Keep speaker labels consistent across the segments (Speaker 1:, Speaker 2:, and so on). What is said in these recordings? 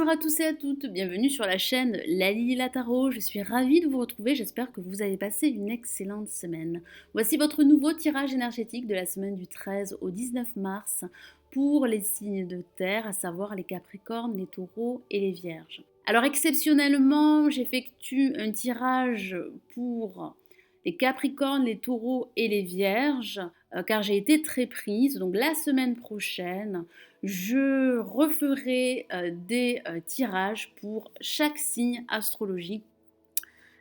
Speaker 1: Bonjour à tous et à toutes, bienvenue sur la chaîne Lali la Tarot. Je suis ravie de vous retrouver, j'espère que vous avez passé une excellente semaine. Voici votre nouveau tirage énergétique de la semaine du 13 au 19 mars pour les signes de terre, à savoir les Capricornes, les Taureaux et les Vierges. Alors exceptionnellement, j'effectue un tirage pour les Capricornes, les Taureaux et les Vierges, car j'ai été très prise. Donc la semaine prochaine, je referai des tirages pour chaque signe astrologique.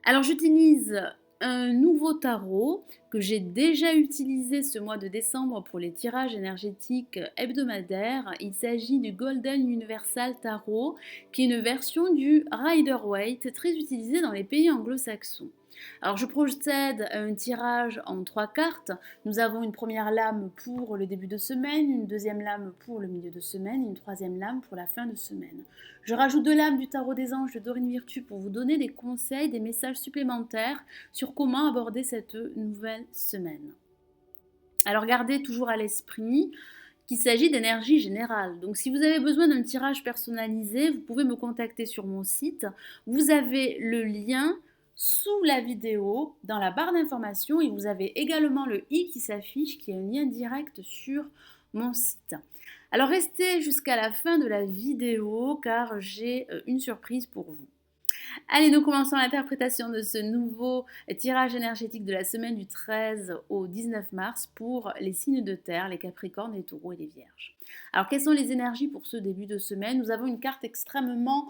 Speaker 1: Alors j'utilise un nouveau tarot que j'ai déjà utilisé ce mois de décembre pour les tirages énergétiques hebdomadaires. Il s'agit du Golden Universal Tarot, qui est une version du Rider-Waite très utilisée dans les pays anglo-saxons. Alors je procède à un tirage en 3 cartes. Nous avons une première lame pour le début de semaine, une deuxième lame pour le milieu de semaine et une troisième lame pour la fin de semaine. Je rajoute 2 lames du tarot des anges de Dorine Virtue pour vous donner des conseils, des messages supplémentaires sur comment aborder cette nouvelle semaine. Alors gardez toujours à l'esprit qu'il s'agit d'énergie générale. Donc si vous avez besoin d'un tirage personnalisé, vous pouvez me contacter sur mon site. Vous avez le lien sous la vidéo dans la barre d'information et vous avez également le i qui s'affiche qui est un lien direct sur mon site. Alors restez jusqu'à la fin de la vidéo car j'ai une surprise pour vous. Allez, nous commençons l'interprétation de ce nouveau tirage énergétique de la semaine du 13 au 19 mars pour les signes de terre, les Capricornes, les Taureaux et les Vierges. Alors, quelles sont les énergies pour ce début de semaine? Nous avons une carte extrêmement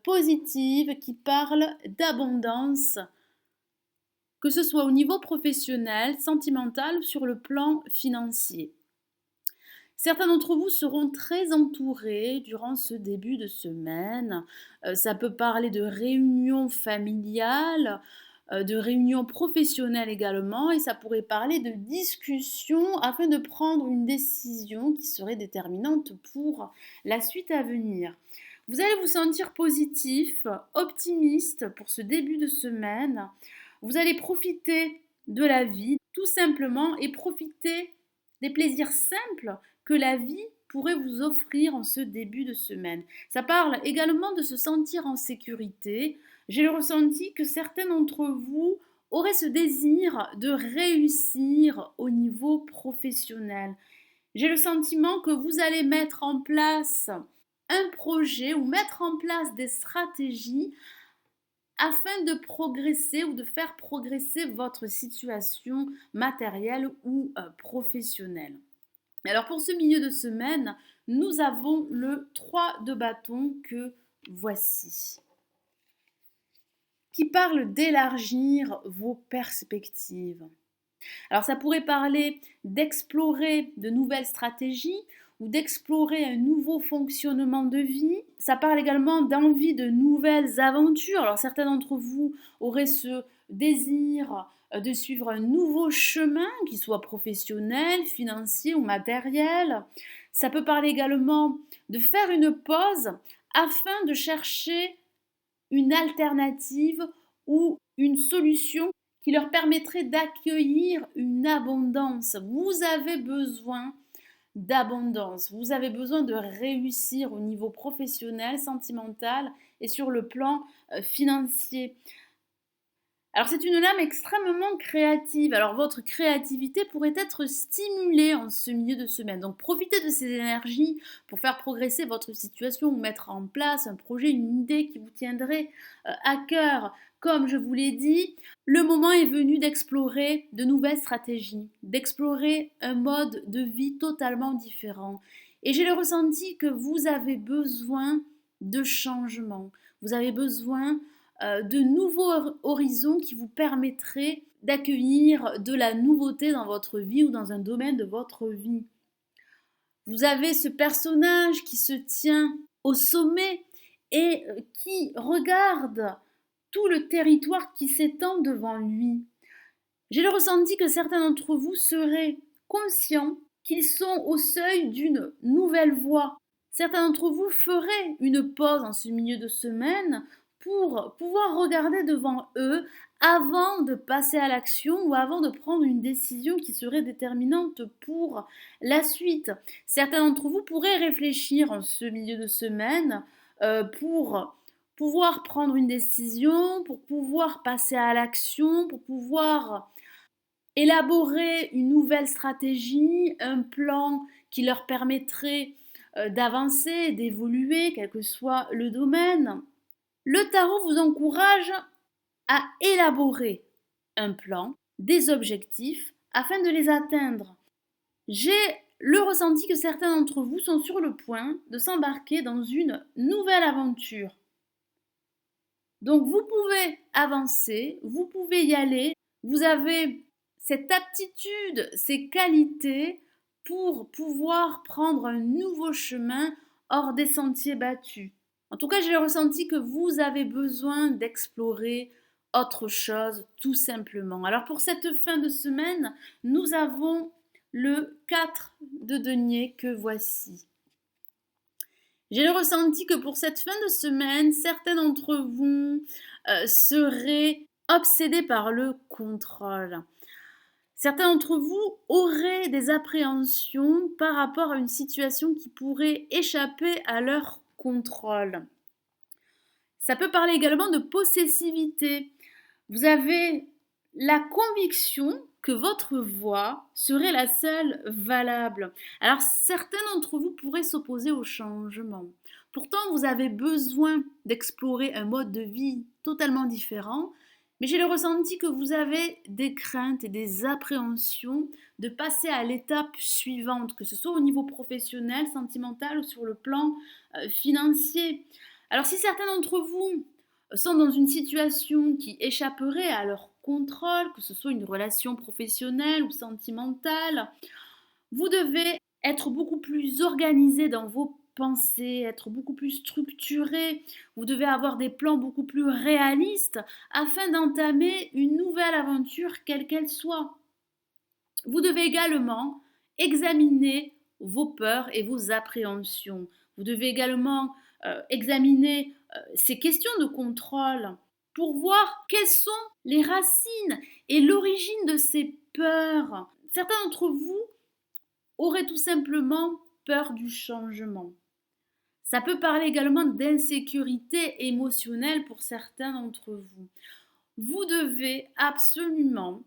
Speaker 1: positive qui parle d'abondance, que ce soit au niveau professionnel, sentimental ou sur le plan financier. Certains d'entre vous seront très entourés durant ce début de semaine. Ça peut parler de réunions familiales, de réunions professionnelles également, et ça pourrait parler de discussions afin de prendre une décision qui serait déterminante pour la suite à venir. Vous allez vous sentir positif, optimiste pour ce début de semaine. Vous allez profiter de la vie tout simplement et profiter des plaisirs simples que la vie pourrait vous offrir en ce début de semaine. Ça parle également de se sentir en sécurité. J'ai le ressenti que certains d'entre vous auraient ce désir de réussir au niveau professionnel. J'ai le sentiment que vous allez mettre en place un projet ou mettre en place des stratégies afin de progresser ou de faire progresser votre situation matérielle ou professionnelle. Alors pour ce milieu de semaine, nous avons le 3 de bâton que voici, qui parle d'élargir vos perspectives. Alors ça pourrait parler d'explorer de nouvelles stratégies ou d'explorer un nouveau fonctionnement de vie. Ça parle également d'envie de nouvelles aventures. Alors certains d'entre vous auraient ce désir de suivre un nouveau chemin, qu'il soit professionnel, financier ou matériel. Ça peut parler également de faire une pause afin de chercher une alternative ou une solution qui leur permettrait d'accueillir une abondance. Vous avez besoin d'abondance, vous avez besoin de réussir au niveau professionnel, sentimental et sur le plan financier. Alors c'est une lame extrêmement créative. Alors votre créativité pourrait être stimulée en ce milieu de semaine. Donc profitez de ces énergies pour faire progresser votre situation ou mettre en place un projet, une idée qui vous tiendrait à cœur. Comme je vous l'ai dit, le moment est venu d'explorer de nouvelles stratégies, d'explorer un mode de vie totalement différent. Et j'ai le ressenti que vous avez besoin de changement. Vous avez besoin de nouveaux horizons qui vous permettraient d'accueillir de la nouveauté dans votre vie ou dans un domaine de votre vie. Vous avez ce personnage qui se tient au sommet et qui regarde tout le territoire qui s'étend devant lui. J'ai le ressenti que certains d'entre vous seraient conscients qu'ils sont au seuil d'une nouvelle voie. Certains d'entre vous feraient une pause en ce milieu de semaine pour pouvoir regarder devant eux avant de passer à l'action ou avant de prendre une décision qui serait déterminante pour la suite. Certains d'entre vous pourraient réfléchir en ce milieu de semaine pour pouvoir prendre une décision, pour pouvoir passer à l'action, pour pouvoir élaborer une nouvelle stratégie, un plan qui leur permettrait d'avancer, d'évoluer, quel que soit le domaine. Le tarot vous encourage à élaborer un plan, des objectifs afin de les atteindre. J'ai le ressenti que certains d'entre vous sont sur le point de s'embarquer dans une nouvelle aventure. Donc vous pouvez avancer, vous pouvez y aller, vous avez cette aptitude, ces qualités pour pouvoir prendre un nouveau chemin hors des sentiers battus. En tout cas, j'ai ressenti que vous avez besoin d'explorer autre chose, tout simplement. Alors pour cette fin de semaine, nous avons le 4 de denier que voici. J'ai le ressenti que pour cette fin de semaine, certains d'entre vous seraient obsédés par le contrôle. Certains d'entre vous auraient des appréhensions par rapport à une situation qui pourrait échapper à leur contrôle. Ça peut parler également de possessivité. Vous avez la conviction que votre voix serait la seule valable. Alors certains d'entre vous pourraient s'opposer au changement. Pourtant, vous avez besoin d'explorer un mode de vie totalement différent, mais j'ai le ressenti que vous avez des craintes et des appréhensions de passer à l'étape suivante, que ce soit au niveau professionnel, sentimental ou sur le plan financier. Alors si certains d'entre vous sont dans une situation qui échapperait à leur contrôle, que ce soit une relation professionnelle ou sentimentale, vous devez être beaucoup plus organisé dans vos pensées, être beaucoup plus structuré. Vous devez avoir des plans beaucoup plus réalistes afin d'entamer une nouvelle aventure, quelle qu'elle soit. Vous devez également examiner vos peurs et vos appréhensions. Vous devez également examiner ces questions de contrôle pour voir quelles sont les racines et l'origine de ces peurs. Certains d'entre vous auraient tout simplement peur du changement. Ça peut parler également d'insécurité émotionnelle pour certains d'entre vous. Vous devez absolument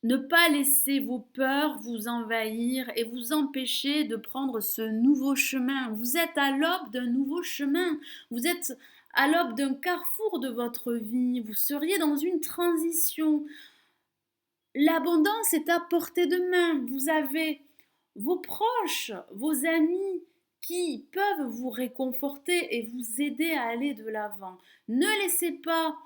Speaker 1: ne pas laisser vos peurs vous envahir et vous empêcher de prendre ce nouveau chemin. Vous êtes à l'aube d'un nouveau chemin. Vous êtes à l'aube d'un carrefour de votre vie. Vous seriez dans une transition. L'abondance est à portée de main. Vous avez vos proches, vos amis qui peuvent vous réconforter et vous aider à aller de l'avant. Ne laissez pas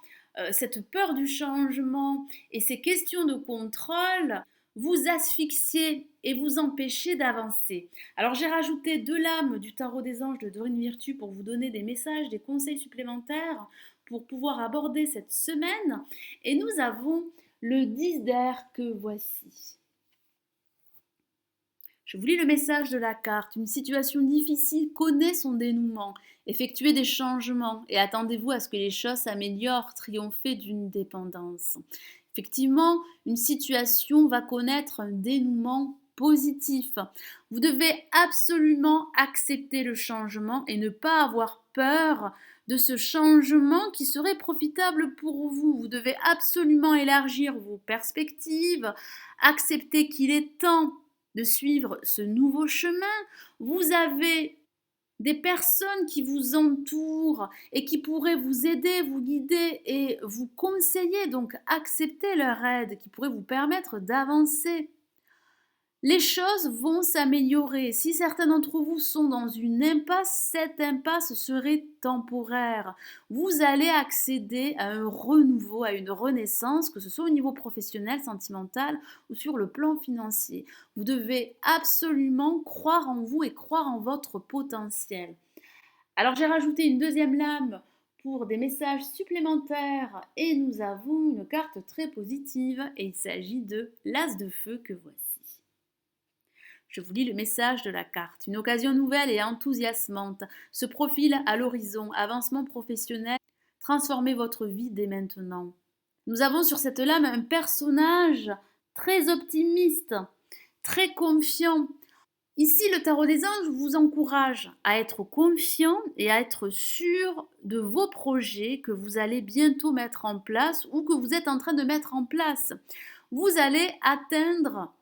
Speaker 1: cette peur du changement et ces questions de contrôle vous asphyxier et vous empêcher d'avancer. Alors j'ai rajouté 2 lames du tarot des anges de Dorine Virtue pour vous donner des messages, des conseils supplémentaires pour pouvoir aborder cette semaine. Et nous avons le 10 d'air que voici. Je vous lis le message de la carte. Une situation difficile connaît son dénouement. Effectuez des changements et attendez-vous à ce que les choses s'améliorent, triompher d'une dépendance. Effectivement, une situation va connaître un dénouement positif. Vous devez absolument accepter le changement et ne pas avoir peur de ce changement qui serait profitable pour vous. Vous devez absolument élargir vos perspectives, accepter qu'il est temps de suivre ce nouveau chemin. Vous avez des personnes qui vous entourent et qui pourraient vous aider, vous guider et vous conseiller, donc acceptez leur aide qui pourrait vous permettre d'avancer. Les choses vont s'améliorer. Si certains d'entre vous sont dans une impasse, cette impasse serait temporaire. Vous allez accéder à un renouveau, à une renaissance, que ce soit au niveau professionnel, sentimental ou sur le plan financier. Vous devez absolument croire en vous et croire en votre potentiel. Alors j'ai rajouté une 2e lame pour des messages supplémentaires et nous avons une carte très positive et il s'agit de l'As de feu que voici. Je vous lis le message de la carte. Une occasion nouvelle et enthousiasmante se profile à l'horizon. Avancement professionnel. Transformez votre vie dès maintenant. Nous avons sur cette lame un personnage très optimiste, très confiant. Ici, le tarot des anges vous encourage à être confiant et à être sûr de vos projets que vous allez bientôt mettre en place ou que vous êtes en train de mettre en place. Vous allez atteindre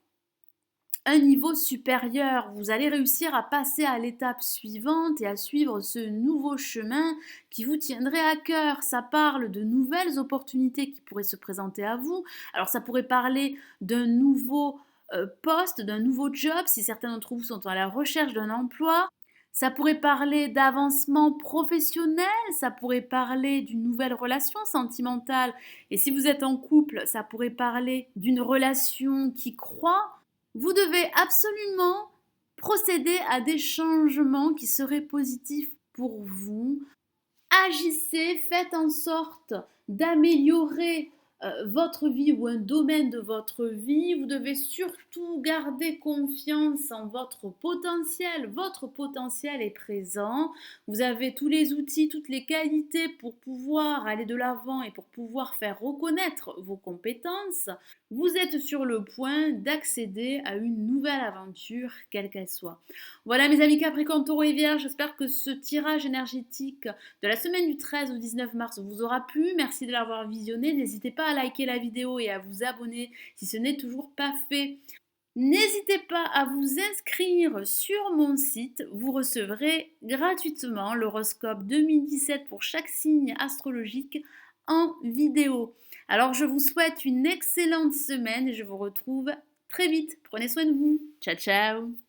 Speaker 1: un niveau supérieur. Vous allez réussir à passer à l'étape suivante et à suivre ce nouveau chemin qui vous tiendrait à cœur. Ça parle de nouvelles opportunités qui pourraient se présenter à vous. Alors ça pourrait parler d'un nouveau poste, d'un nouveau job, si certains d'entre vous sont à la recherche d'un emploi. Ça pourrait parler d'avancement professionnel, ça pourrait parler d'une nouvelle relation sentimentale. Et si vous êtes en couple, ça pourrait parler d'une relation qui croît. Vous devez absolument procéder à des changements qui seraient positifs pour vous. Agissez, faites en sorte d'améliorer votre vie ou un domaine de votre vie. Vous devez surtout garder confiance en votre potentiel. Votre potentiel est présent. Vous avez tous les outils, toutes les qualités pour pouvoir aller de l'avant et pour pouvoir faire reconnaître vos compétences. Vous êtes sur le point d'accéder à une nouvelle aventure, quelle qu'elle soit. Voilà mes amis Capricorne, Taureau et Vierge, j'espère que ce tirage énergétique de la semaine du 13 au 19 mars vous aura plu. Merci de l'avoir visionné. N'hésitez pas à liker la vidéo et à vous abonner si ce n'est toujours pas fait. N'hésitez pas à vous inscrire sur mon site. Vous recevrez gratuitement l'horoscope 2017 pour chaque signe astrologique en vidéo. Alors je vous souhaite une excellente semaine et je vous retrouve très vite. Prenez soin de vous. Ciao ciao.